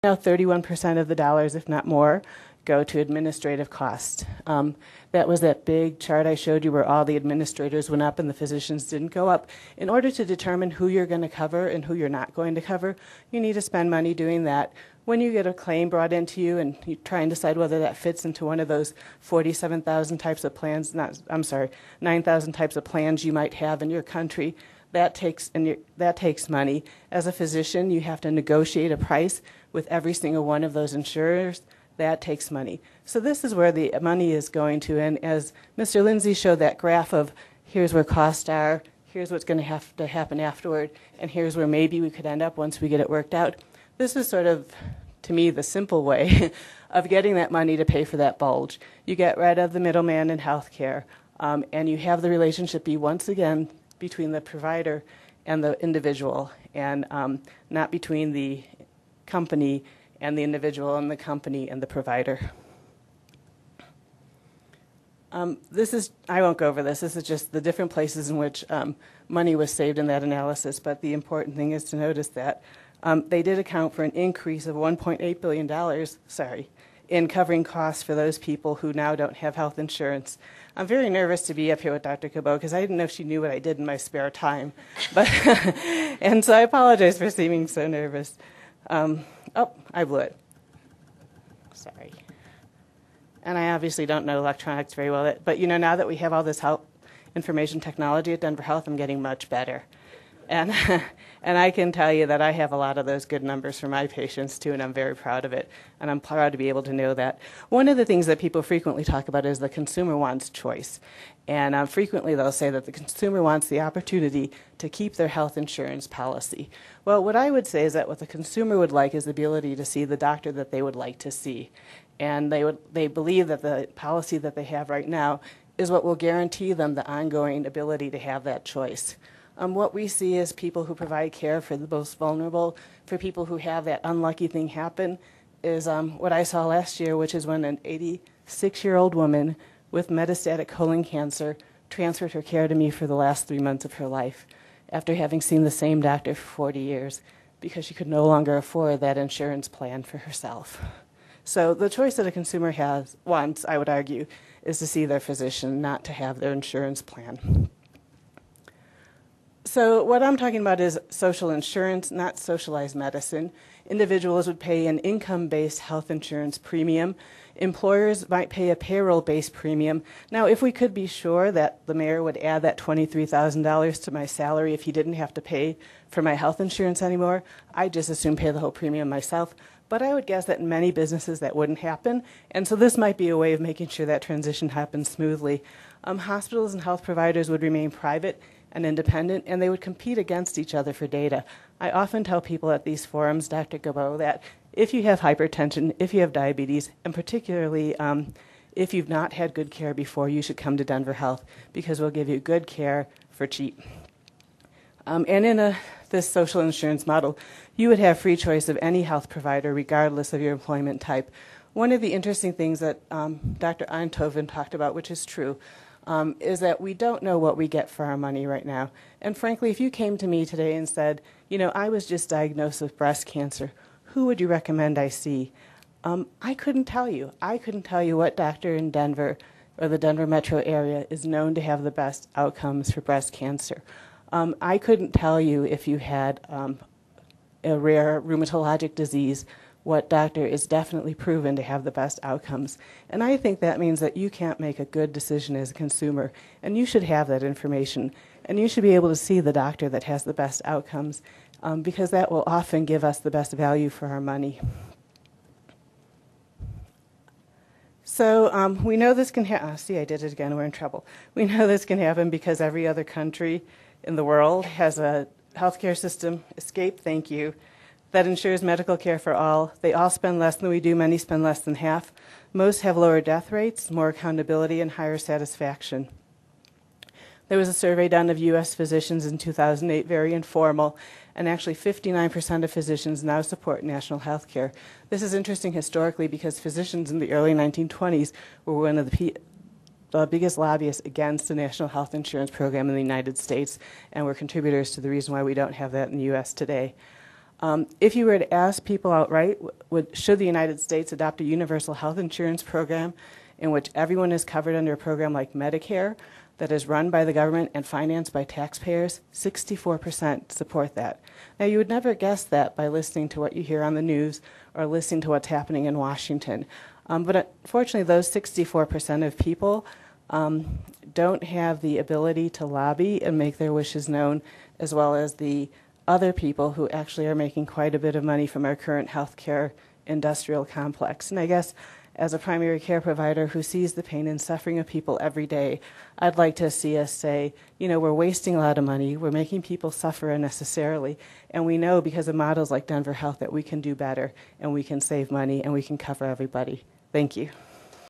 Now 31% of the dollars, if not more, go to administrative costs. That was that big chart I showed you where all the administrators went up and the physicians didn't go up. In order to determine who you're going to cover and who you're not going to cover, you need to spend money doing that. When you get a claim brought into you and you try and decide whether that fits into one of those 47,000 types of plans, 9,000 types of plans you might have in your country, that takes money. As a physician, you have to negotiate a price with every single one of those insurers. That takes money. So this is where the money is going to. And as Mr. Lindsay showed that graph of here's where costs are, here's what's going to have to happen afterward, and here's where maybe we could end up once we get it worked out. This is sort of, to me, the simple way of getting that money to pay for that bulge. You get rid of the middleman in healthcare, and you have the relationship be, once again, between the provider and the individual, and not between the company and the individual and the company and the provider. I won't go over this. This is just the different places in which money was saved in that analysis, but the important thing is to notice that they did account for an increase of $1.8 billion, in covering costs for those people who now don't have health insurance. I'm very nervous to be up here with Dr. Cabot because I didn't know if she knew what I did in my spare time. But and so I apologize for seeming so nervous. Oh, I blew it. Sorry. And I obviously don't know electronics very well, but now that we have all this health information technology at Denver Health, I'm getting much better. And I can tell you that I have a lot of those good numbers for my patients too, and I'm very proud of it. And I'm proud to be able to know that. One of the things that people frequently talk about is the consumer wants choice. And frequently they'll say that the consumer wants the opportunity to keep their health insurance policy. Well, what I would say is that what the consumer would like is the ability to see the doctor that they would like to see. And they believe that the policy that they have right now is what will guarantee them the ongoing ability to have that choice. What we see is people who provide care for the most vulnerable, for people who have that unlucky thing happen, is what I saw last year, which is when an 86-year-old woman with metastatic colon cancer transferred her care to me for the last 3 months of her life after having seen the same doctor for 40 years because she could no longer afford that insurance plan for herself. So the choice that a consumer wants, I would argue, is to see their physician, not to have their insurance plan. So what I'm talking about is social insurance, not socialized medicine. Individuals would pay an income-based health insurance premium. Employers might pay a payroll-based premium. Now, if we could be sure that the mayor would add that $23,000 to my salary if he didn't have to pay for my health insurance anymore, I'd just as soon pay the whole premium myself. But I would guess that in many businesses that wouldn't happen. And so this might be a way of making sure that transition happens smoothly. Hospitals and health providers would remain private and independent, and they would compete against each other for data. I often tell people at these forums, Dr. Gabo, that if you have hypertension, if you have diabetes, and particularly if you've not had good care before, you should come to Denver Health because we'll give you good care for cheap. And in this social insurance model, you would have free choice of any health provider regardless of your employment type. One of the interesting things that Dr. Einthoven talked about, which is true, is that we don't know what we get for our money right now. And frankly, if you came to me today and said, I was just diagnosed with breast cancer, who would you recommend I see? I couldn't tell you. I couldn't tell you what doctor in Denver or the Denver metro area is known to have the best outcomes for breast cancer. I couldn't tell you if you had a rare rheumatologic disease, what doctor is definitely proven to have the best outcomes. And I think that means that you can't make a good decision as a consumer, and you should have that information. And you should be able to see the doctor that has the best outcomes, because that will often give us the best value for our money. So we know this can happen. See, I did it again. We're in trouble. We know this can happen because every other country in the world has a healthcare system, escape, thank you, that ensures medical care for all. They all spend less than we do. Many spend less than half. Most have lower death rates, more accountability, and higher satisfaction. There was a survey done of U.S. physicians in 2008, very informal, and actually 59% of physicians now support national health care. This is interesting historically because physicians in the early 1920s were one of the biggest lobbyists against the national health insurance program in the United States and were contributors to the reason why we don't have that in the U.S. today. If you were to ask people outright, should the United States adopt a universal health insurance program in which everyone is covered under a program like Medicare that is run by the government and financed by taxpayers, 64% support that. Now, you would never guess that by listening to what you hear on the news or listening to what's happening in Washington. But unfortunately, those 64% of people don't have the ability to lobby and make their wishes known, as well as the other people who actually are making quite a bit of money from our current healthcare industrial complex. And I guess as a primary care provider who sees the pain and suffering of people every day, I'd like to see us say, you know, we're wasting a lot of money, we're making people suffer unnecessarily, and we know because of models like Denver Health that we can do better, and we can save money, and we can cover everybody. Thank you.